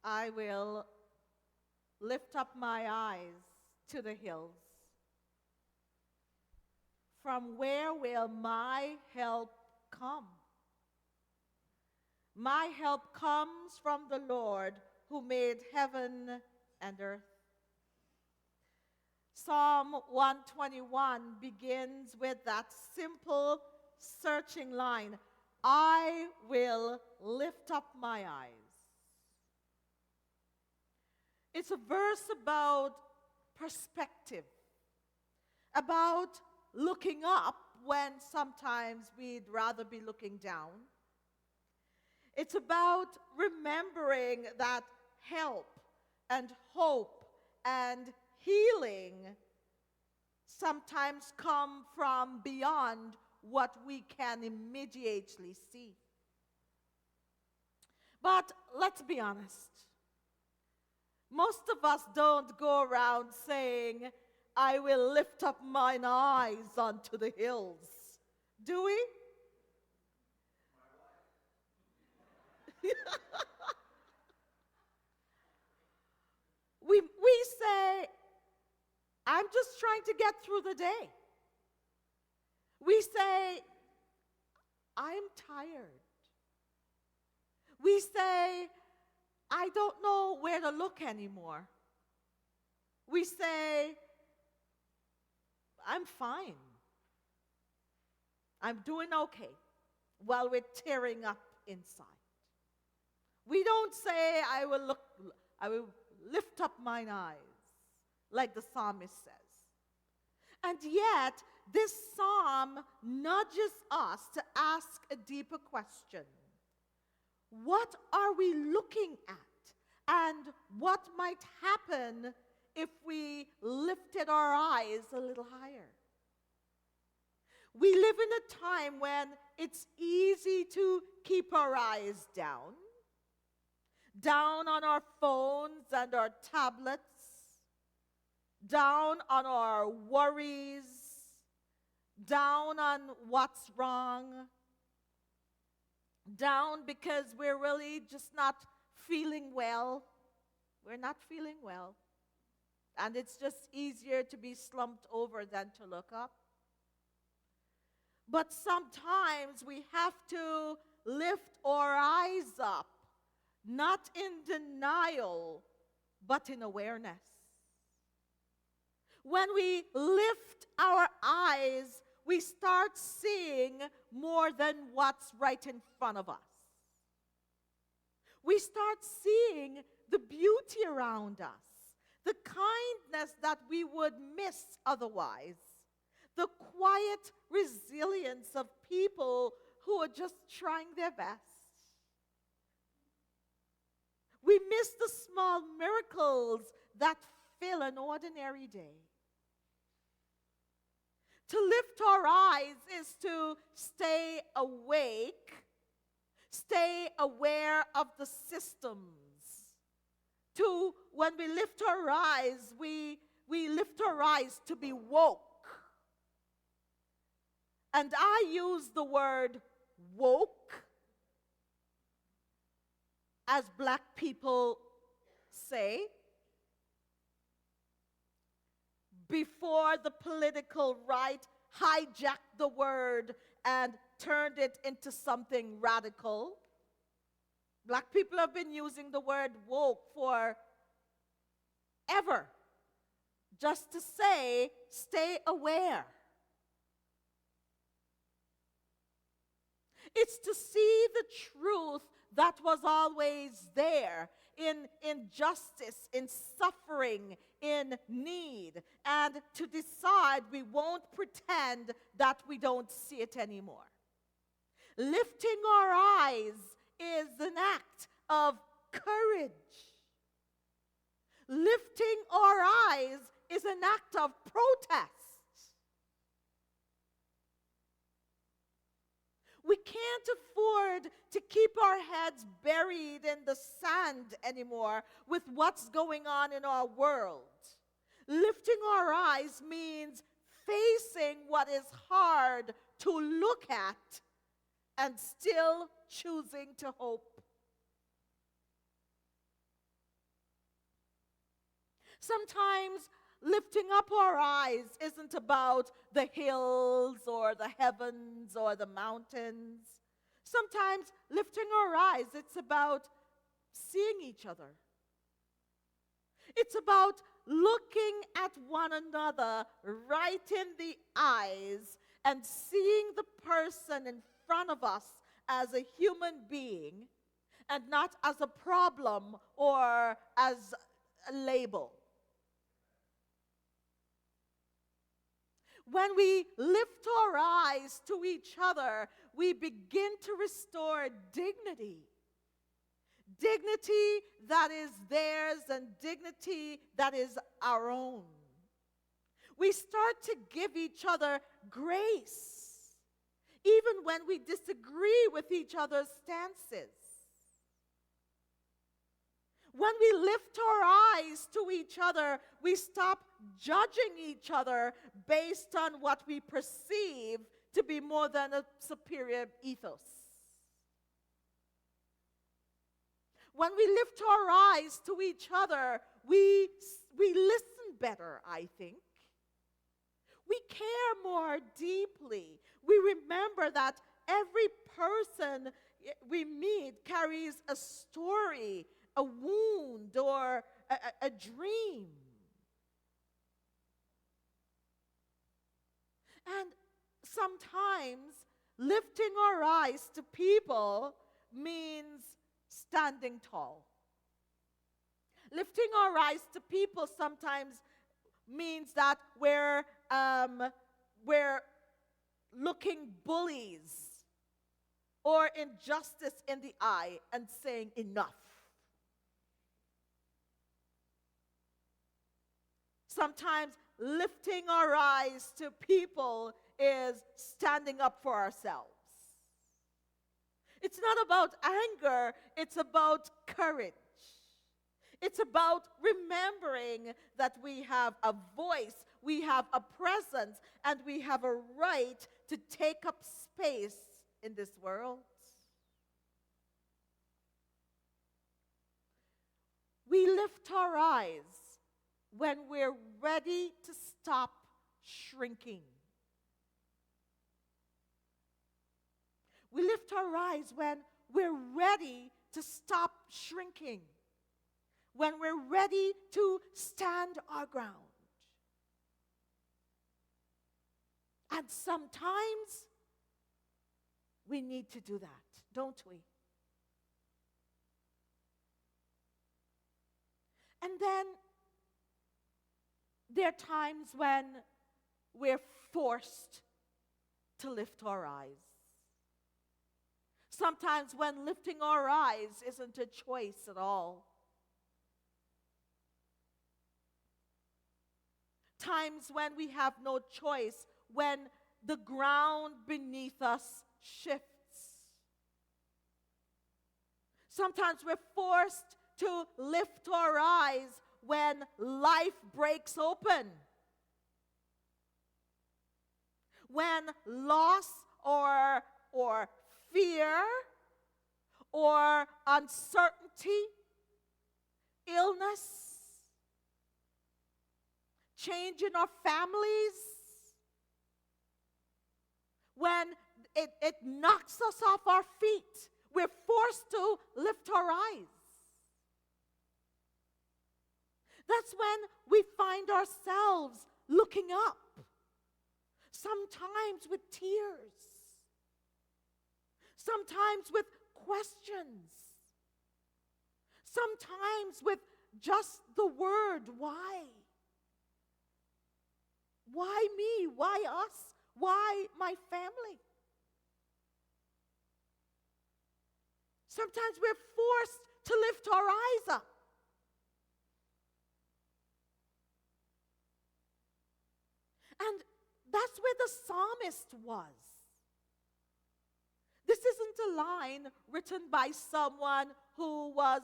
I will lift up my eyes to the hills. From where will my help come? My help comes from the Lord who made heaven and earth. Psalm 121 begins with that simple, searching line, I will lift up my eyes. It's a verse about perspective, about looking up when sometimes we'd rather be looking down. It's about remembering that help and hope and healing sometimes come from beyond what we can immediately see. But let's be honest. Most of us don't go around saying, I will lift up mine eyes unto the hills. Do we? we say, I'm just trying to get through the day. We say, I'm tired. We say, I don't know where to look anymore. We say, I'm fine. I'm doing okay, while we're tearing up inside. We don't say, I will lift up mine eyes, like the psalmist says. And yet, this psalm nudges us to ask a deeper question. What are we looking at? And what might happen if we lifted our eyes a little higher? We live in a time when it's easy to keep our eyes down on our phones and our tablets, down on our worries, down on what's wrong, down because we're really just not feeling well. We're not feeling well. And it's just easier to be slumped over than to look up. But sometimes we have to lift our eyes up, not in denial, but in awareness. When we lift our eyes, we start seeing more than what's right in front of us. We start seeing the beauty around us, the kindness that we would miss otherwise, the quiet resilience of people who are just trying their best. We miss the small miracles that fill an ordinary day. To lift our eyes is to stay awake, stay aware of the systems. When we lift our eyes, we lift our eyes to be woke. And I use the word woke, as black people say, before the political right hijacked the word and turned it into something radical. Black people have been using the word woke for ever, just to say, stay aware. It's to see the truth that was always there in injustice, in suffering, in need, and to decide we won't pretend that we don't see it anymore. Lifting our eyes is an act of courage. Lifting our eyes is an act of protest. We can't afford to keep our heads buried in the sand anymore with what's going on in our world. Lifting our eyes means facing what is hard to look at and still choosing to hope. Sometimes lifting up our eyes isn't about the hills or the heavens or the mountains. Sometimes lifting our eyes, it's about seeing each other. It's about looking at one another right in the eyes and seeing the person in front of us as a human being and not as a problem or as a label. When we lift our eyes to each other, we begin to restore dignity. Dignity that is theirs and dignity that is our own. We start to give each other grace, even when we disagree with each other's stances. When we lift our eyes to each other, we stop judging each other based on what we perceive to be more than a superior ethos. When we lift our eyes to each other, we listen better, I think. We care more deeply. We remember that every person we meet carries a story, a wound, or a dream. And sometimes lifting our eyes to people means standing tall. Lifting our eyes to people sometimes means that we're looking bullies or injustice in the eye and saying enough. Sometimes lifting our eyes to people is standing up for ourselves. It's not about anger, it's about courage. It's about remembering that we have a voice, we have a presence, and we have a right to take up space in this world. We lift our eyes when we're ready to stop shrinking. We lift our eyes when we're ready to stop shrinking. When we're ready to stand our ground. And sometimes we need to do that, don't we? And then there are times when we're forced to lift our eyes. Sometimes when lifting our eyes isn't a choice at all. Times when we have no choice, when the ground beneath us shifts. Sometimes we're forced to lift our eyes when life breaks open. When loss or fear or uncertainty, illness, change in our families, when it knocks us off our feet, we're forced to lift our eyes. That's when we find ourselves looking up, sometimes with tears, sometimes with questions, sometimes with just the word, why? Why me? Why us? Why my family? Sometimes we're forced to lift our eyes up. And that's where the psalmist was. This isn't a line written by someone who was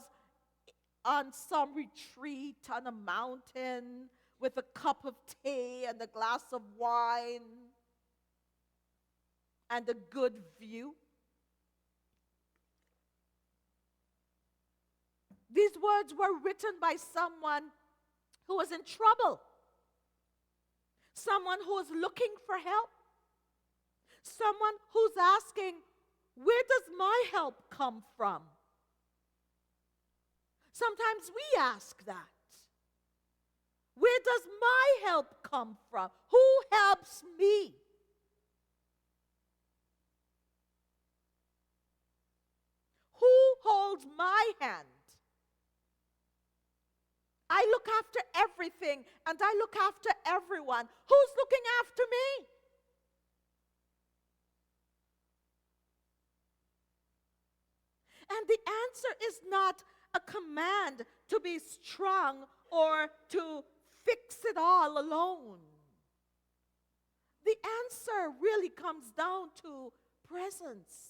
on some retreat on a mountain with a cup of tea and a glass of wine and a good view. These words were written by someone who is in trouble, someone who is looking for help, someone who's asking, where does my help come from? Sometimes we ask that. Where does my help come from? Who helps me? Who holds my hand? I look after everything and I look after everyone. Who's looking after me? And the answer is not a command to be strong or to fix it all alone. The answer really comes down to presence.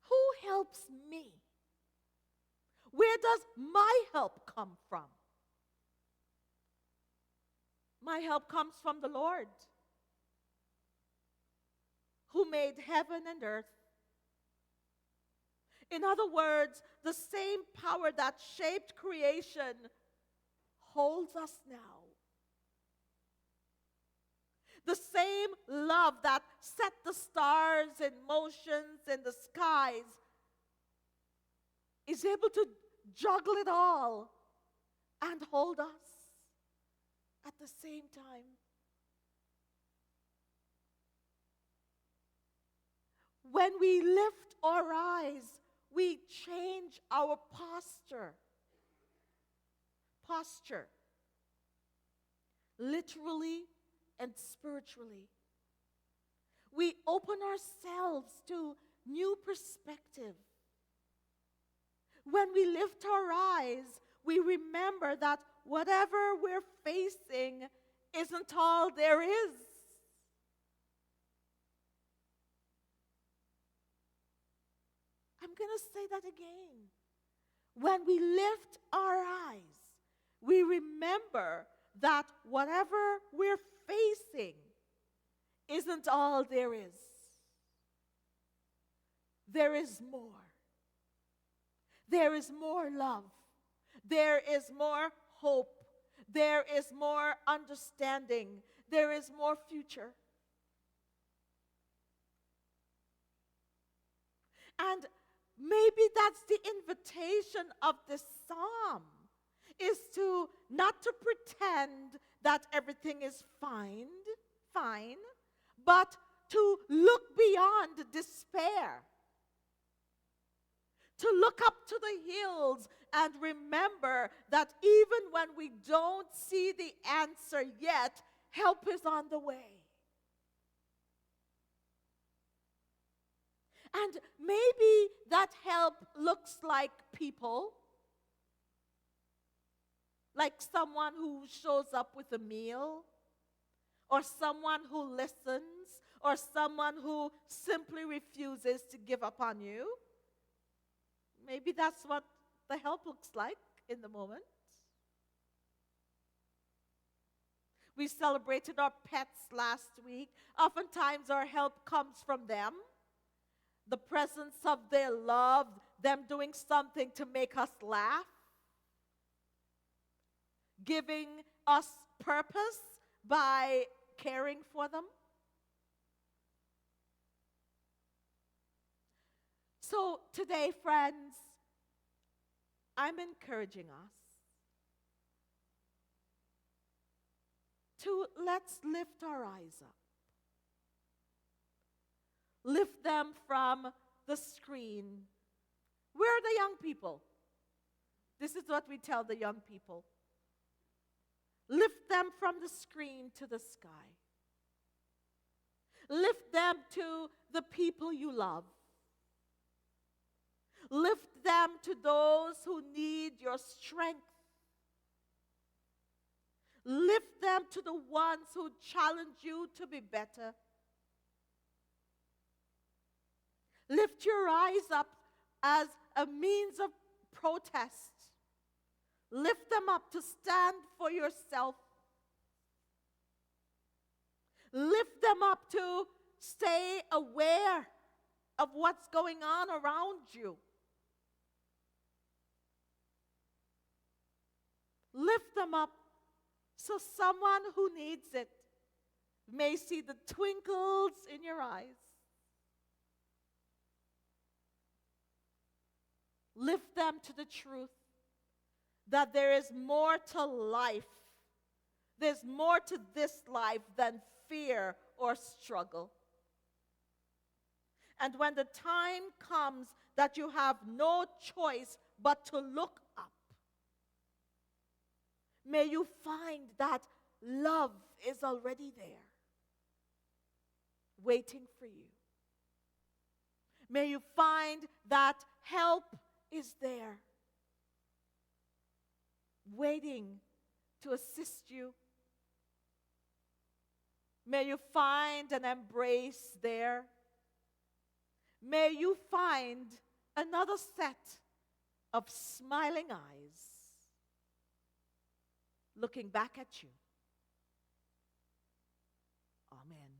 Who helps me? Where does my help come from? My help comes from the Lord, who made heaven and earth. In other words, the same power that shaped creation holds us now. The same love that set the stars in motions in the skies is able to juggle it all and hold us at the same time. When we lift our eyes, we change our posture. Posture. Literally and spiritually. We open ourselves to new perspective. When we lift our eyes, we remember that whatever we're facing isn't all there is. I'm going to say that again. When we lift our eyes, we remember that whatever we're facing isn't all there is. There is more. There is more love. There is more hope. There is more understanding. There is more future. And maybe that's the invitation of this psalm, is to not to pretend that everything is fine, but to look beyond despair. To look up to the hills and remember that even when we don't see the answer yet, help is on the way. And maybe that help looks like people, like someone who shows up with a meal, or someone who listens, or someone who simply refuses to give up on you. Maybe that's what the help looks like in the moment. We celebrated our pets last week. Oftentimes our help comes from them. The presence of their love, them doing something to make us laugh, giving us purpose by caring for them. So today, friends, I'm encouraging us to let's lift our eyes up. Lift them from the screen. Where are the young people? This is what we tell the young people. Lift them from the screen to the sky. Lift them to the people you love. Lift them to those who need your strength. Lift them to the ones who challenge you to be better. Lift your eyes up as a means of protest. Lift them up to stand for yourself. Lift them up to stay aware of what's going on around you. Lift them up so someone who needs it may see the twinkles in your eyes. Lift them to the truth that there is more to life. There's more to this life than fear or struggle. And when the time comes that you have no choice but to look up, may you find that love is already there, waiting for you. May you find that help is there, waiting to assist you. May you find an embrace there. May you find another set of smiling eyes looking back at you. Amen.